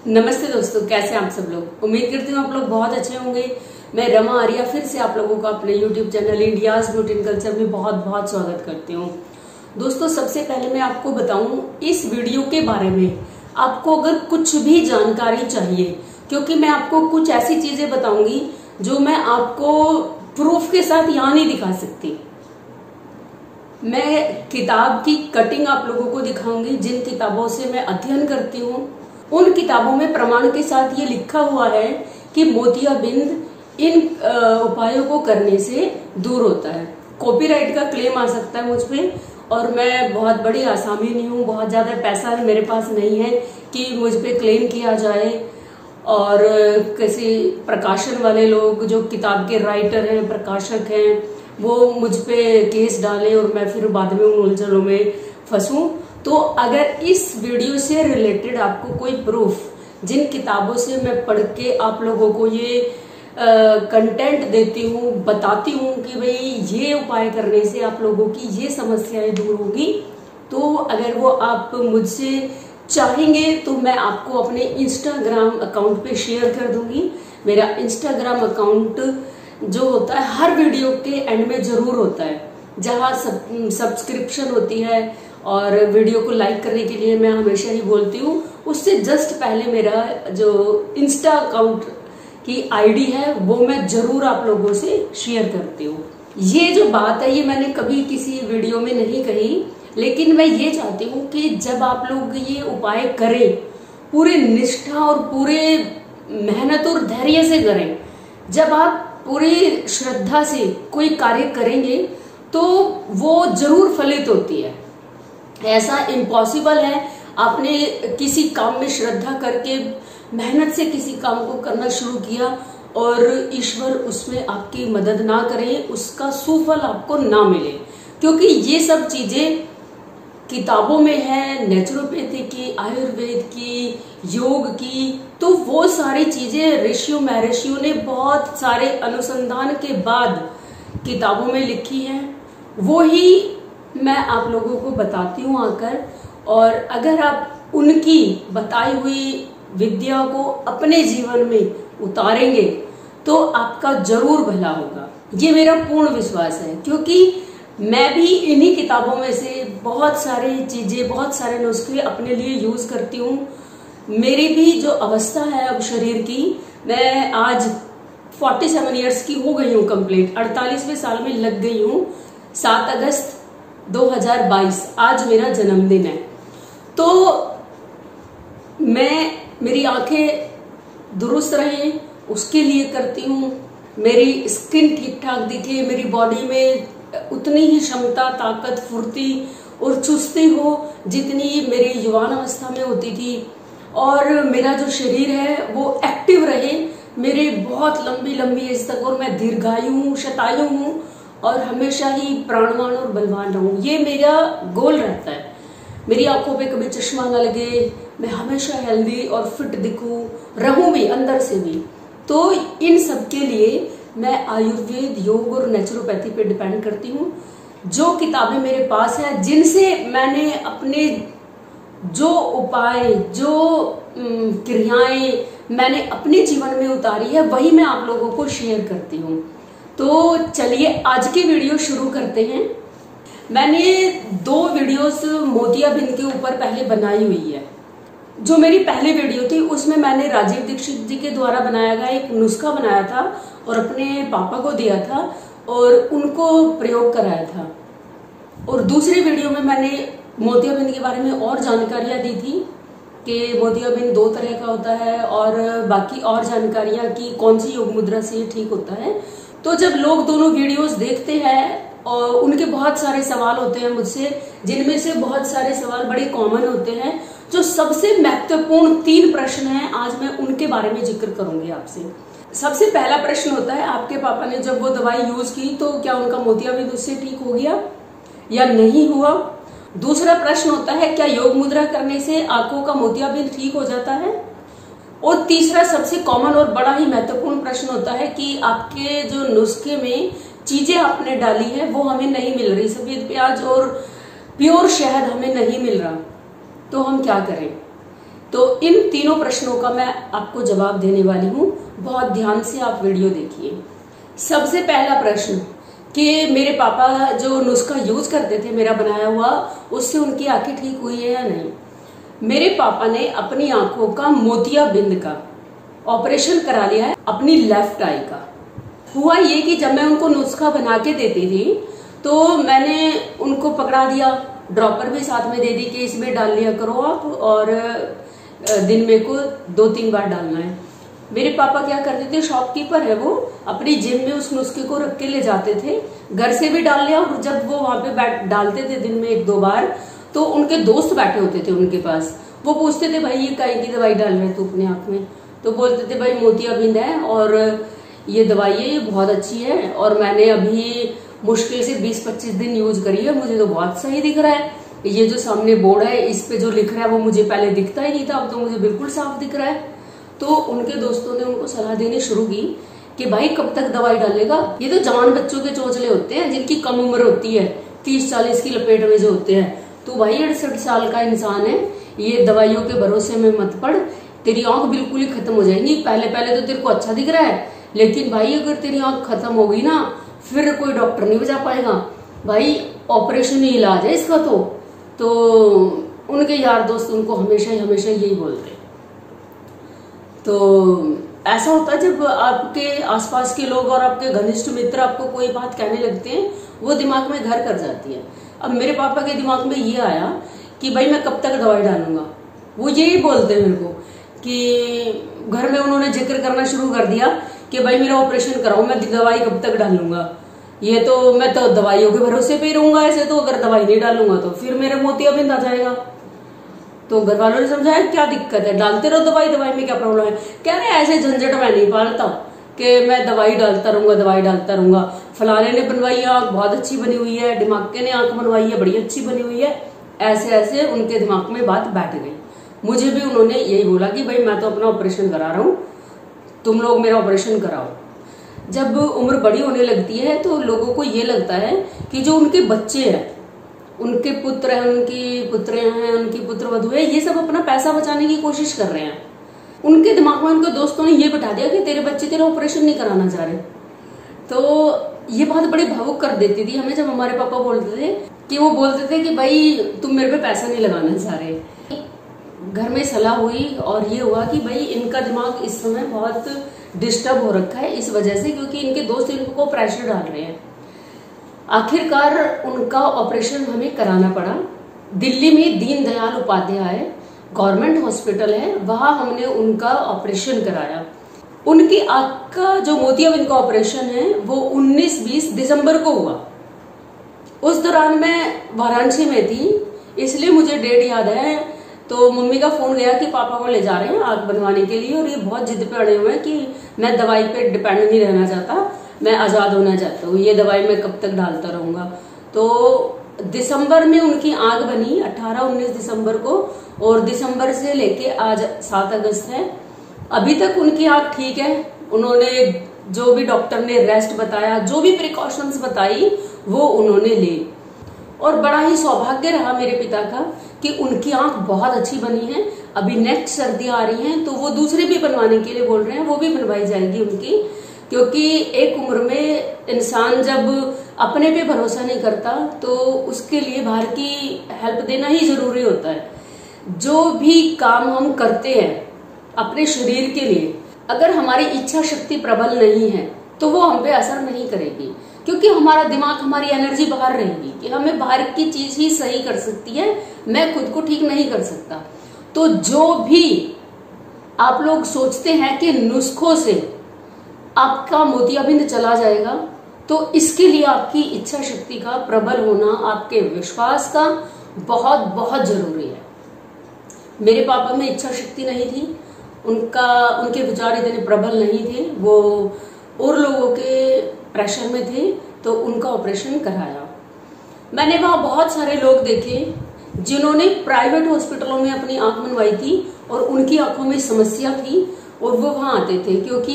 नमस्ते दोस्तों, कैसे हैं आप सब लोग। उम्मीद करती हूँ आप लोग बहुत अच्छे होंगे। मैं रमा आर्या फिर से आप लोगों का अपने YouTube channel India's beauty and culture में बहुत बहुत स्वागत करती हूँ। दोस्तों, सबसे पहले मैं आपको बताऊं इस वीडियो के बारे में, आपको अगर कुछ भी जानकारी चाहिए, क्योंकि मैं आपको कुछ ऐसी चीजें बताऊंगी जो मैं आपको प्रूफ के साथ यहाँ नहीं दिखा सकती। मैं किताब की कटिंग आप लोगों को दिखाऊंगी, जिन किताबों से मैं अध्ययन करती हूँ उन किताबों में प्रमाण के साथ ये लिखा हुआ है कि मोतियाबिंद इन उपायों को करने से दूर होता है। कॉपीराइट का क्लेम आ सकता है मुझ पे, और मैं बहुत बड़ी आसामी नहीं हूँ, बहुत ज्यादा पैसा मेरे पास नहीं है कि मुझ पे क्लेम किया जाए। और किसी प्रकाशन वाले लोग जो किताब के राइटर हैं, प्रकाशक हैं, वो मुझ पे केस डालें और मैं फिर बाद में उन उलझनों में फंसूं। तो अगर इस वीडियो से रिलेटेड आपको कोई प्रूफ, जिन किताबों से मैं पढ़ के आप लोगों को ये कंटेंट देती हूँ, बताती हूँ कि भाई ये उपाय करने से आप लोगों की ये समस्याएं दूर होगी, तो अगर वो आप मुझसे चाहेंगे तो मैं आपको अपने इंस्टाग्राम अकाउंट पे शेयर कर दूंगी। मेरा इंस्टाग्राम अकाउंट जो होता है हर वीडियो के एंड में जरूर होता है, जहाँ सब्सक्रिप्शन होती है और वीडियो को लाइक करने के लिए मैं हमेशा ही बोलती हूँ। उससे जस्ट पहले मेरा जो इंस्टा अकाउंट की आईडी है वो मैं जरूर आप लोगों से शेयर करती हूँ। ये जो बात है ये मैंने कभी किसी वीडियो में नहीं कही, लेकिन मैं ये चाहती हूँ कि जब आप लोग ये उपाय करें, पूरे निष्ठा और पूरे मेहनत और धैर्य से करें। जब आप पूरी श्रद्धा से कोई कार्य करेंगे तो वो जरूर फलित होती है। ऐसा इम्पॉसिबल है आपने किसी काम में श्रद्धा करके मेहनत से किसी काम को करना शुरू किया और ईश्वर उसमें आपकी मदद ना करे, उसका सुफल आपको ना मिले। क्योंकि ये सब चीजें किताबों में है, नेचुरोपैथी की, आयुर्वेद की, योग की, तो वो सारी चीजें ऋषियों महर्षियों ने बहुत सारे अनुसंधान के बाद किताबों में लिखी है। वो ही मैं आप लोगों को बताती हूँ आकर, और अगर आप उनकी बताई हुई विद्या को अपने जीवन में उतारेंगे तो आपका जरूर भला होगा। ये मेरा पूर्ण विश्वास है, क्योंकि मैं भी इन्हीं किताबों में से बहुत सारी चीजें, बहुत सारे नुस्खे अपने लिए यूज करती हूँ। मेरी भी जो अवस्था है अब शरीर की, मैं आज 47 इयर्स की हो गई हूँ कंप्लीट, 48वें साल में लग गई हूँ। 7 अगस्त 2022 आज मेरा जन्मदिन है। तो मेरी आंखें दुरुस्त रहे उसके लिए करती हूँ, मेरी स्किन ठीक ठाक दिखे, मेरी बॉडी में उतनी ही क्षमता, ताकत, फुर्ती और चुस्ती हो जितनी मेरी युवान अवस्था में होती थी, और मेरा जो शरीर है वो एक्टिव रहे मेरे बहुत लंबी लंबी एज तक, और मैं दीर्घायु हूँ, शतायु हूँ और हमेशा ही प्राणवान और बलवान रहूं। ये मेरा गोल रहता है। मेरी आंखों पे कभी चश्मा न लगे, मैं हमेशा हेल्दी और फिट दिखूं, रहूं भी अंदर से भी। तो इन सब के लिए मैं आयुर्वेद, योग और नेचुरोपैथी पे डिपेंड करती हूँ। जो किताबें मेरे पास है, जिनसे मैंने अपने जो उपाय, जो क्रियाएं मैंने अपने जीवन में उतारी है, वही मैं आप लोगों को शेयर करती हूँ। तो चलिए आज की वीडियो शुरू करते हैं। मैंने 2 वीडियोस मोतियाबिंद के ऊपर पहले बनाई हुई है। जो मेरी पहली वीडियो थी उसमें मैंने राजीव दीक्षित जी के द्वारा बनाया गया एक नुस्खा बनाया था और अपने पापा को दिया था और उनको प्रयोग कराया था। और दूसरी वीडियो में मैंने मोतियाबिंद के बारे में और जानकारियां दी थी कि मोतियाबिंद 2 तरह का होता है, और बाकी और जानकारियां कि कौन सी योग मुद्रा से ठीक होता है। तो जब लोग दोनों वीडियोस देखते हैं और उनके बहुत सारे सवाल होते हैं मुझसे, जिनमें से बहुत सारे सवाल बड़े कॉमन होते हैं। जो सबसे महत्वपूर्ण 3 प्रश्न हैं, आज मैं उनके बारे में जिक्र करूंगी आपसे। सबसे पहला प्रश्न होता है, आपके पापा ने जब वो दवाई यूज की तो क्या उनका मोतियाबिंद उससे ठीक हो गया या नहीं हुआ? दूसरा प्रश्न होता है, क्या योग मुद्रा करने से आंखों का मोतियाबिंद ठीक हो जाता है? और तीसरा सबसे कॉमन और बड़ा ही महत्वपूर्ण प्रश्न होता है कि आपके जो नुस्खे में चीजें आपने डाली है वो हमें नहीं मिल रही, सफेद प्याज और प्योर शहद हमें नहीं मिल रहा, तो हम क्या करें? तो इन तीनों प्रश्नों का मैं आपको जवाब देने वाली हूँ, बहुत ध्यान से आप वीडियो देखिए। सबसे पहला प्रश्न कि मेरे पापा जो नुस्खा यूज करते थे मेरा बनाया हुआ, उससे उनकी आंखें ठीक हुई है या नहीं। मेरे पापा ने अपनी आंखों का मोतियाबिंद का ऑपरेशन करा लिया है, अपनी लेफ्ट आई का। हुआ ये कि जब मैं उनको नुस्खा बना के देती थी तो मैंने उनको पकड़ा दिया, ड्रॉपर भी साथ में दे दी कि इसमें डाल लिया करो आप, और दिन में को 2-3 बार डालना है। मेरे पापा क्या करते थे, शॉपकीपर है वो, अपनी जिम में उस नुस्खे को रख के ले जाते थे, घर से भी डाल लिया, और जब वो वहां पे डालते थे दिन में 1-2 बार, तो उनके दोस्त बैठे होते थे उनके पास, वो पूछते थे भाई ये काहे की दवाई डाल रहे तू अपने आंख में, तो बोलते थे भाई मोतियाबिंद है और ये दवाई है, ये बहुत अच्छी है, और मैंने अभी मुश्किल से 20-25 दिन यूज करी है, मुझे तो बहुत सही दिख रहा है। ये जो सामने बोर्ड है इस पे जो लिख रहा है वो मुझे पहले दिखता ही नहीं था, अब तो मुझे बिल्कुल साफ दिख रहा है। तो उनके दोस्तों ने उनको सलाह देनी शुरू की कि भाई कब तक दवाई डालेगा, ये तो जवान बच्चों के चोचले होते हैं जिनकी कम उम्र होती है, 30-40 की लपेट में जो होते हैं, तो भाई 68 साल का इंसान है, ये दवाइयों के भरोसे में मत पड़, तेरी आंख बिल्कुल ही खत्म हो जाएगी। पहले पहले तो तेरे को अच्छा दिख रहा है, लेकिन भाई अगर तेरी आंख खत्म हो गई ना, फिर कोई डॉक्टर नहीं बचा पाएगा, भाई ऑपरेशन ही इलाज है इसका। तो उनके यार दोस्त उनको हमेशा यही बोलते। तो ऐसा होता है जब आपके आसपास के लोग और आपके घनिष्ठ मित्र आपको कोई बात कहने लगते हैं, वो दिमाग में घर कर जाती है। अब मेरे पापा के दिमाग में ये आया कि भाई मैं कब तक दवाई डालूंगा, वो यही बोलते हैं मेरे को कि घर में उन्होंने जिक्र करना शुरू कर दिया कि भाई मेरा ऑपरेशन कराओ, मैं दवाई कब तक डालूंगा, ये तो मैं तो दवाइयों के भरोसे पे ही रहूंगा, ऐसे तो अगर दवाई नहीं डालूंगा तो फिर मेरे मोतियाबिंद आ जाएगा। तो घर वालों ने समझाया क्या दिक्कत है, डालते रहो दवाई में क्या प्रॉब्लम है। कह रहे ऐसे झंझट मैं नहीं पालता कि मैं दवाई डालता रहूंगा। फलाने ने बनवाई आंख बहुत अच्छी बनी हुई है, दिमागे ने आंख बनवाई है बड़ी अच्छी बनी हुई है, ऐसे उनके दिमाग में बात बैठ गई। मुझे भी उन्होंने यही बोला कि भाई मैं तो अपना ऑपरेशन करा रहा हूँ, तुम लोग मेरा ऑपरेशन कराओ। जब उम्र बड़ी होने लगती है तो लोगों को ये लगता है कि जो उनके बच्चे हैं, उनके पुत्र हैं, उनकी पुत्रें हैं, उनकी पुत्रवधू है, ये सब अपना पैसा बचाने की कोशिश कर रहे हैं। उनके दिमाग में उनके दोस्तों ने ये बिठा दिया कि तेरे बच्चे तेरा ऑपरेशन नहीं कराना चाह रहे। तो ये बात बड़ी भावुक कर देती थी हमें जब हमारे पापा बोलते थे कि वो बोलते थे कि भाई तुम मेरे पे पैसा नहीं लगाना चाह रहे। घर में सलाह हुई और ये हुआ कि भाई इनका दिमाग इस समय बहुत डिस्टर्ब हो रखा है इस वजह से, क्योंकि इनके दोस्त इनको प्रेशर डाल रहे हैं। आखिरकार उनका ऑपरेशन हमें कराना पड़ा। दिल्ली में दीनदयाल उपाध्याय गवर्नमेंट हॉस्पिटल है, वहां हमने उनका ऑपरेशन कराया। उनकी आंख का जो मोतियाबिंद का ऑपरेशन है वो 19-20 दिसंबर को हुआ। उस दौरान मैं वाराणसी में थी, इसलिए मुझे डेट याद है। तो मम्मी का फोन गया कि पापा को ले जा रहे हैं आंख बनवाने के लिए, और ये बहुत जिद पे अड़े हुए हैं कि मैं दवाई पे डिपेंड नहीं रहना चाहता, मैं आजाद होना चाहता हूँ, ये दवाई मैं कब तक डालता रहूंगा। तो दिसंबर में उनकी आंख बनी 18-19 दिसंबर को, और दिसंबर से लेके आज 7 अगस्त है, अभी तक उनकी आंख ठीक है। उन्होंने जो भी डॉक्टर ने रेस्ट बताया, जो भी प्रिकॉशंस बताई वो उन्होंने ली, और बड़ा ही सौभाग्य रहा मेरे पिता का कि उनकी आंख बहुत अच्छी बनी है। अभी नेक्स्ट सर्दी आ रही है तो वो दूसरे भी बनवाने के लिए बोल रहे हैं, वो भी बनवाई जाएगी उनकी, क्योंकि एक उम्र में इंसान जब अपने पे भरोसा नहीं करता तो उसके लिए बाहर की हेल्प देना ही जरूरी होता है। जो भी काम हम करते हैं अपने शरीर के लिए, अगर हमारी इच्छा शक्ति प्रबल नहीं है तो वो हम पे असर नहीं करेगी, क्योंकि हमारा दिमाग, हमारी एनर्जी बाहर रहेगी कि हमें बाहर की चीज ही सही कर सकती है, मैं खुद को ठीक नहीं कर सकता। तो जो भी आप लोग सोचते हैं कि नुस्खों से आपका मोतियाबिंद चला जाएगा, तो इसके लिए आपकी इच्छा शक्ति का प्रबल होना, आपके विश्वास का बहुत जरूरी है। मेरे पापा में इच्छा शक्ति नहीं थी, उनके विचार इतने प्रबल नहीं थे, वो और लोगों के प्रेशर में थे, तो उनका ऑपरेशन कराया। मैंने वहां बहुत सारे लोग देखे जिन्होंने प्राइवेट हॉस्पिटलों में अपनी आंख बनवाई थी और उनकी आंखों में समस्या थी, और वो वहां आते थे, क्योंकि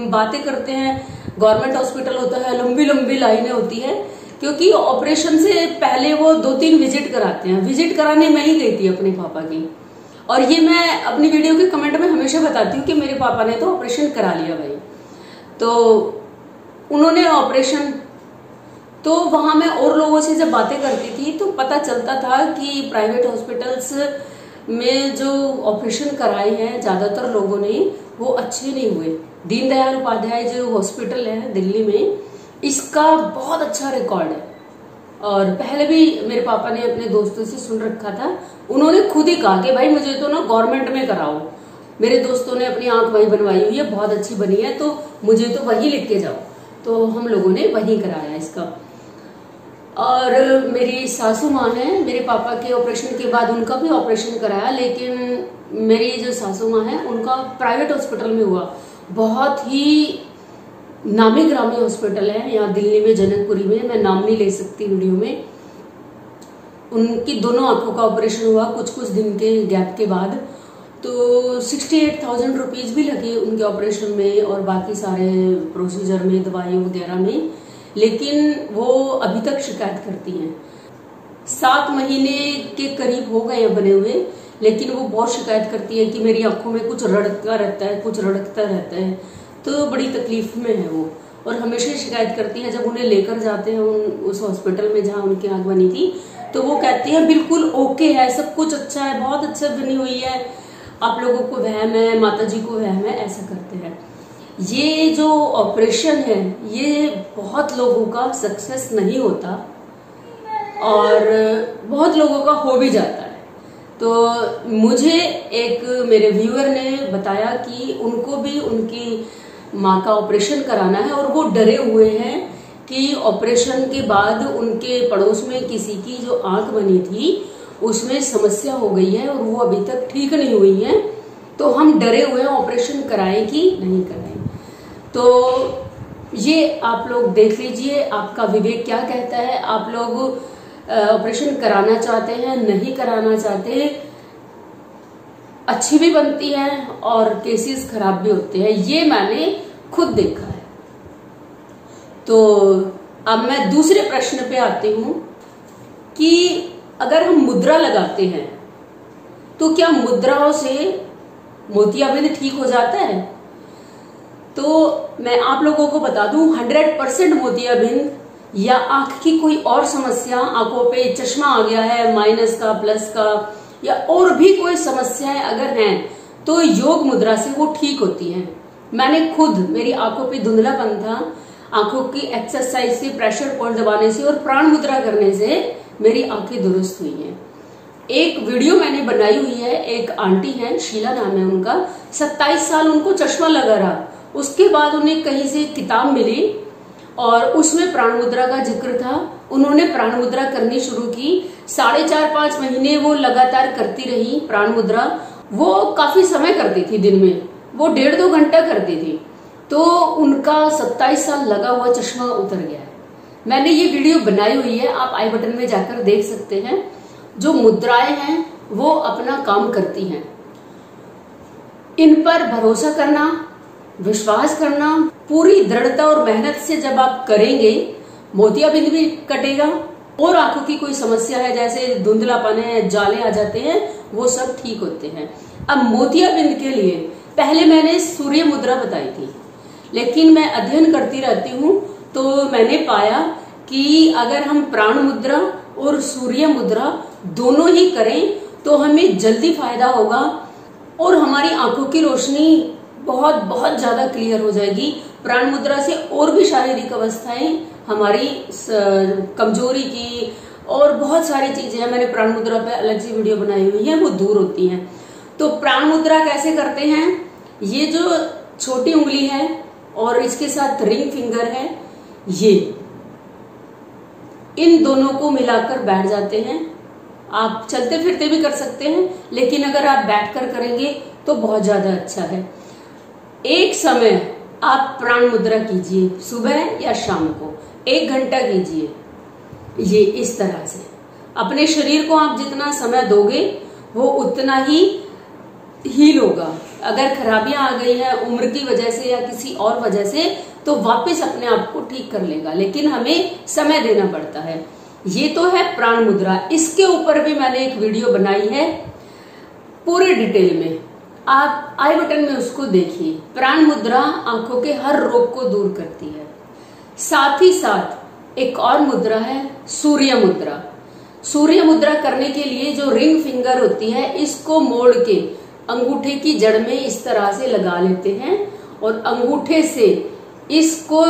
बातें करते हैं, गवर्नमेंट हॉस्पिटल होता है, लंबी लंबी लाइनें होती है, क्योंकि ऑपरेशन से पहले वो 2-3 विजिट कराते हैं। विजिट कराने में ही गई थी अपने पापा की, और ये मैं अपनी वीडियो के कमेंट में हमेशा बताती हूँ कि मेरे पापा ने तो ऑपरेशन करा लिया भाई। तो उन्होंने ऑपरेशन, तो वहां मैं और लोगों से जब बातें करती थी तो पता चलता था कि प्राइवेट हॉस्पिटल्स में जो ऑपरेशन कराए हैं ज्यादातर लोगों ने वो अच्छे नहीं हुए। दीनदयाल उपाध्याय जो हॉस्पिटल है दिल्ली में, इसका बहुत अच्छा रिकॉर्ड है। और पहले भी मेरे पापा ने अपने दोस्तों से सुन रखा था, उन्होंने खुद ही कहा कि भाई मुझे तो ना गवर्नमेंट में कराओ। मेरे दोस्तों ने अपनी आंख वही बनवाई हुई है, बहुत अच्छी बनी है, तो मुझे तो वही लिख के जाओ। तो हम लोगों ने वही कराया इसका। और मेरी सासू माँ है, मेरे पापा के ऑपरेशन के बाद उनका भी ऑपरेशन कराया, लेकिन मेरी जो सासू माँ है उनका प्राइवेट हॉस्पिटल में हुआ। बहुत ही नामी ग्रामी हॉस्पिटल है यहाँ दिल्ली में, जनकपुरी में, मैं नाम नहीं ले सकती वीडियो में। उनकी दोनों आंखों का ऑपरेशन हुआ कुछ कुछ दिन के गैप के बाद। तो 68,000 रुपीज भी लगे उनके ऑपरेशन में और बाकी सारे प्रोसीजर में, दवाई वगैरह में। लेकिन वो अभी तक शिकायत करती हैं। 7 महीने के करीब हो गए हैं बने हुए, लेकिन वो बहुत शिकायत करती है कि मेरी आंखों में कुछ रड़कता रहता है, कुछ रड़कता रहता है। तो बड़ी तकलीफ में है वो, और हमेशा शिकायत करती है। जब उन्हें लेकर जाते हैं उस हॉस्पिटल में जहाँ उनकी आंख बनी थी, तो वो कहती है बिल्कुल ओके है, सब कुछ अच्छा है, बहुत अच्छा बनी हुई है, आप लोगों को वहम है, माता जी को वहम है, ऐसा करते हैं। ये जो ऑपरेशन है ये बहुत लोगों का सक्सेस नहीं होता और बहुत लोगों का हो भी जाता है। तो मुझे एक मेरे व्यूअर ने बताया कि उनको भी उनकी माँ का ऑपरेशन कराना है और वो डरे हुए हैं कि ऑपरेशन के बाद उनके पड़ोस में किसी की जो आंख बनी थी उसमें समस्या हो गई है और वो अभी तक ठीक नहीं हुई है। तो हम डरे हुए हैं ऑपरेशन कराएं कि नहीं कराएं। तो ये आप लोग देख लीजिए, आपका विवेक क्या कहता है। आप लोग ऑपरेशन कराना चाहते हैं, नहीं कराना चाहते, अच्छी भी बनती है और केसेस खराब भी होते हैं, ये मैंने खुद देखा है। तो अब मैं दूसरे प्रश्न पे आती हूं कि अगर हम मुद्रा लगाते हैं तो क्या मुद्राओं से मोतियाबिंद ठीक हो जाता है? तो मैं आप लोगों को बता दूं 100% मोतियाबिंद या आंख की कोई और समस्या, आंखों पे चश्मा आ गया है माइनस का, प्लस का, या और भी कोई समस्याएं अगर हैं तो योग मुद्रा से वो ठीक होती हैं। मैंने खुद, मेरी आंखों पे धुंधलापन था, आंखों की एक्सरसाइज से, प्रेशर पॉइंट दबाने से और प्राण मुद्रा करने से मेरी आंखें दुरुस्त हुई हैं। एक वीडियो मैंने बनाई हुई है, एक आंटी है, शीला नाम है उनका, 27 साल उनको चश्मा लगा रहा। उसके बाद उन्हें कहीं से किताब मिली और उसमें प्राण मुद्रा का जिक्र था। उन्होंने प्राण मुद्रा करनी शुरू की, 4.5-5 महीने वो लगातार करती रही प्राण मुद्रा। वो काफी समय करती थी, दिन में वो 1.5-2 घंटा करती थी। तो उनका 27 साल लगा हुआ चश्मा उतर गया है। मैंने ये वीडियो बनाई हुई है, आप आई बटन में जाकर देख सकते हैं। जो मुद्राएं हैं वो अपना काम करती हैं, इन पर भरोसा करना, विश्वास करना, पूरी दृढ़ता और मेहनत से जब आप करेंगे, मोतियाबिंद भी कटेगा और आंखों की कोई समस्या है जैसे धुंधलापन है, जाले आ जाते हैं, वो सब ठीक होते हैं। अब मोतियाबिंद के लिए पहले मैंने सूर्य मुद्रा बताई थी, लेकिन मैं अध्ययन करती रहती हूँ तो मैंने पाया कि अगर हम प्राण मुद्रा और सूर्य मुद्रा दोनों ही करें तो हमें जल्दी फायदा होगा और हमारी आंखों की रोशनी बहुत बहुत ज्यादा क्लियर हो जाएगी। प्राण मुद्रा से और भी शारीरिक अवस्थाएं हमारी कमजोरी की और बहुत सारी चीजें हैं, मैंने प्राण मुद्रा पे अलग से वीडियो बनाई हुई है, वो दूर होती हैं। तो प्राण मुद्रा कैसे करते हैं? ये जो छोटी उंगली है और इसके साथ रिंग फिंगर है, ये इन दोनों को मिलाकर बैठ जाते हैं। आप चलते फिरते भी कर सकते हैं, लेकिन अगर आप बैठकर करेंगे तो बहुत ज्यादा अच्छा है। एक समय आप प्राण मुद्रा कीजिए, सुबह या शाम को 1 घंटा कीजिए। ये इस तरह से अपने शरीर को आप जितना समय दोगे वो उतना ही हील होगा। अगर खराबियां आ गई हैं उम्र की वजह से या किसी और वजह से, तो वापस अपने आप को ठीक कर लेगा, लेकिन हमें समय देना पड़ता है। ये तो है प्राण मुद्रा। इसके ऊपर भी मैंने एक वीडियो बनाई है, पूरे डिटेल में आप आई बटन में उसको देखिए। प्राण मुद्रा आंखों के हर रोग को दूर करती है। साथ ही साथ एक और मुद्रा है सूर्य मुद्रा। सूर्य मुद्रा करने के लिए जो रिंग फिंगर होती है, इसको मोड़ के अंगूठे की जड़ में इस तरह से लगा लेते हैं और अंगूठे से इसको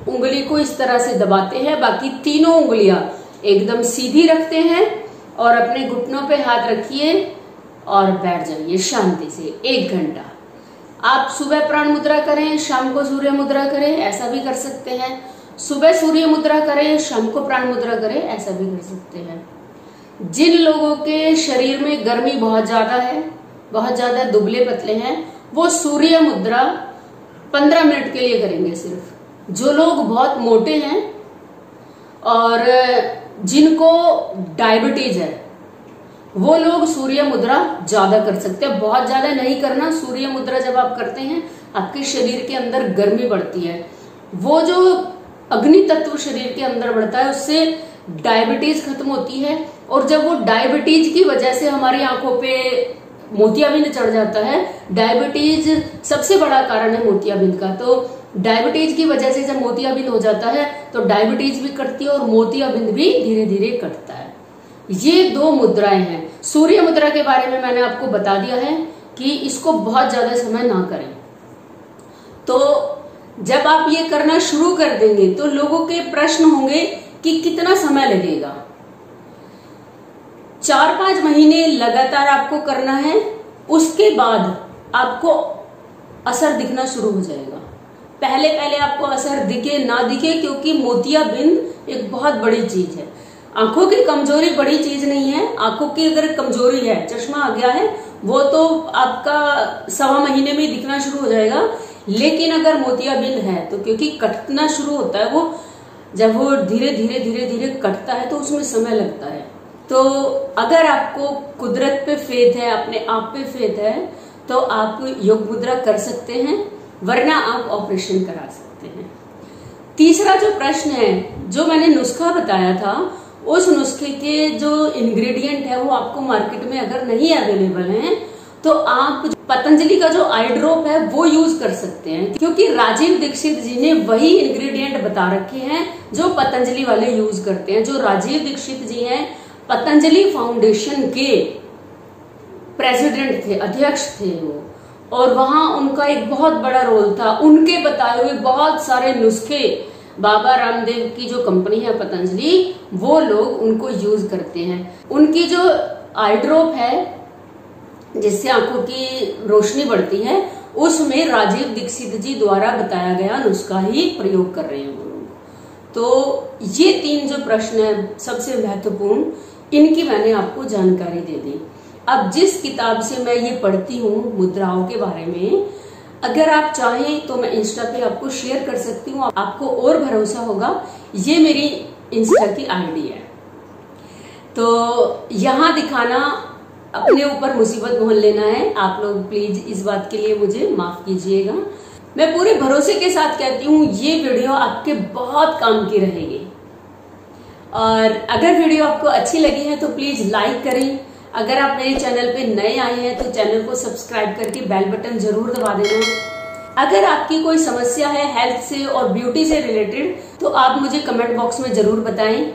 उंगली को इस तरह से दबाते हैं। बाकी तीनों उंगलियां एकदम सीधी रखते हैं और अपने घुटनों पे हाथ रखिए और बैठ जाइए शांति से 1 घंटा। आप सुबह प्राण मुद्रा करें, शाम को सूर्य मुद्रा करें, ऐसा भी कर सकते हैं। सुबह सूर्य मुद्रा करें, शाम को प्राण मुद्रा करें, ऐसा भी कर सकते हैं। जिन लोगों के शरीर में गर्मी बहुत ज्यादा है, बहुत ज्यादा दुबले पतले हैं, वो सूर्य मुद्रा 15 मिनट के लिए करेंगे सिर्फ। जो लोग बहुत मोटे हैं और जिनको डायबिटीज है, वो लोग सूर्य मुद्रा ज्यादा कर सकते हैं। बहुत ज्यादा नहीं करना। सूर्य मुद्रा जब आप करते हैं, आपके शरीर के अंदर गर्मी बढ़ती है। वो जो अग्नि तत्व शरीर के अंदर बढ़ता है, उससे डायबिटीज खत्म होती है। और जब वो डायबिटीज की वजह से हमारी आंखों पे मोतियाबिंद चढ़ जाता है, डायबिटीज सबसे बड़ा कारण है मोतियाबिंद का। तो डायबिटीज की वजह से जब मोतियाबिंद हो जाता है, तो डायबिटीज भी कटती है और मोतियाबिंद भी धीरे धीरे कटता है। ये 2 मुद्राएं हैं। सूर्य मुद्रा के बारे में मैंने आपको बता दिया है कि इसको बहुत ज्यादा समय ना करें। तो जब आप ये करना शुरू कर देंगे तो लोगों के प्रश्न होंगे कि कितना समय लगेगा। 4-5 महीने लगातार आपको करना है, उसके बाद आपको असर दिखना शुरू हो जाएगा। पहले पहले आपको असर दिखे ना दिखे, क्योंकि मोतियाबिंद एक बहुत बड़ी चीज है। आंखों की कमजोरी बड़ी चीज नहीं है। आंखों की अगर कमजोरी है, चश्मा आ गया है, वो तो आपका 1.25 महीने में दिखना शुरू हो जाएगा। लेकिन अगर मोतियाबिंद है, तो क्योंकि कटना शुरू होता है, वो जब वो धीरे धीरे धीरे धीरे कटता है तो उसमें समय लगता है। तो अगर आपको कुदरत पे फेथ है, अपने आप पे फेथ है, तो आप योग मुद्रा कर सकते हैं, वरना आप ऑपरेशन करा सकते हैं। तीसरा जो प्रश्न है, जो मैंने नुस्खा बताया था, उस नुस्खे के जो इंग्रेडिएंट है वो आपको मार्केट में अगर नहीं अवेलेबल है, तो आप पतंजलि का जो आई ड्रॉप है वो यूज कर सकते हैं। क्योंकि राजीव दीक्षित जी ने वही इंग्रेडिएंट बता रखे हैं जो पतंजलि वाले यूज करते हैं। जो राजीव दीक्षित जी हैं, पतंजलि फाउंडेशन के प्रेसिडेंट थे, अध्यक्ष थे वो, और वहां उनका एक बहुत बड़ा रोल था। उनके बताए हुए बहुत सारे नुस्खे, बाबा रामदेव की जो कंपनी है पतंजलि, वो लोग उनको यूज करते हैं। उनकी जो आई ड्रॉप है जिससे आंखों की रोशनी बढ़ती है, उसमें राजीव दीक्षित जी द्वारा बताया गया नुस्खा ही प्रयोग कर रहे हैं वो लोग। तो ये 3 जो प्रश्न है सबसे महत्वपूर्ण, इनकी मैंने आपको जानकारी दे दी। अब जिस किताब से मैं ये पढ़ती हूँ मुद्राओं के बारे में, अगर आप चाहें तो मैं इंस्टा पे आपको शेयर कर सकती हूँ, आपको और भरोसा होगा। ये मेरी इंस्टा की आईडी है। तो यहाँ दिखाना अपने ऊपर मुसीबत मोल लेना है। आप लोग प्लीज इस बात के लिए मुझे माफ कीजिएगा। मैं पूरे भरोसे के साथ कहती हूँ, ये वीडियो आपके बहुत काम की रहेगी। और अगर वीडियो आपको अच्छी लगी है तो प्लीज लाइक करें। अगर आप मेरे चैनल पे नए आए हैं तो चैनल को सब्सक्राइब करके बेल बटन जरूर दबा देना। अगर आपकी कोई समस्या है हेल्थ से और ब्यूटी से रिलेटेड, तो आप मुझे कमेंट बॉक्स में जरूर बताएं।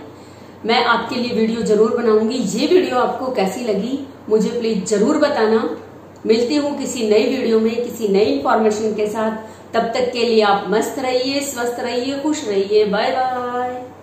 मैं आपके लिए वीडियो जरूर बनाऊंगी। ये वीडियो आपको कैसी लगी मुझे प्लीज जरूर बताना। मिलती हूँ किसी नई वीडियो में किसी नई इंफॉर्मेशन के साथ। तब तक के लिए आप मस्त रहिए, स्वस्थ रहिए, खुश रहिए। Bye bye.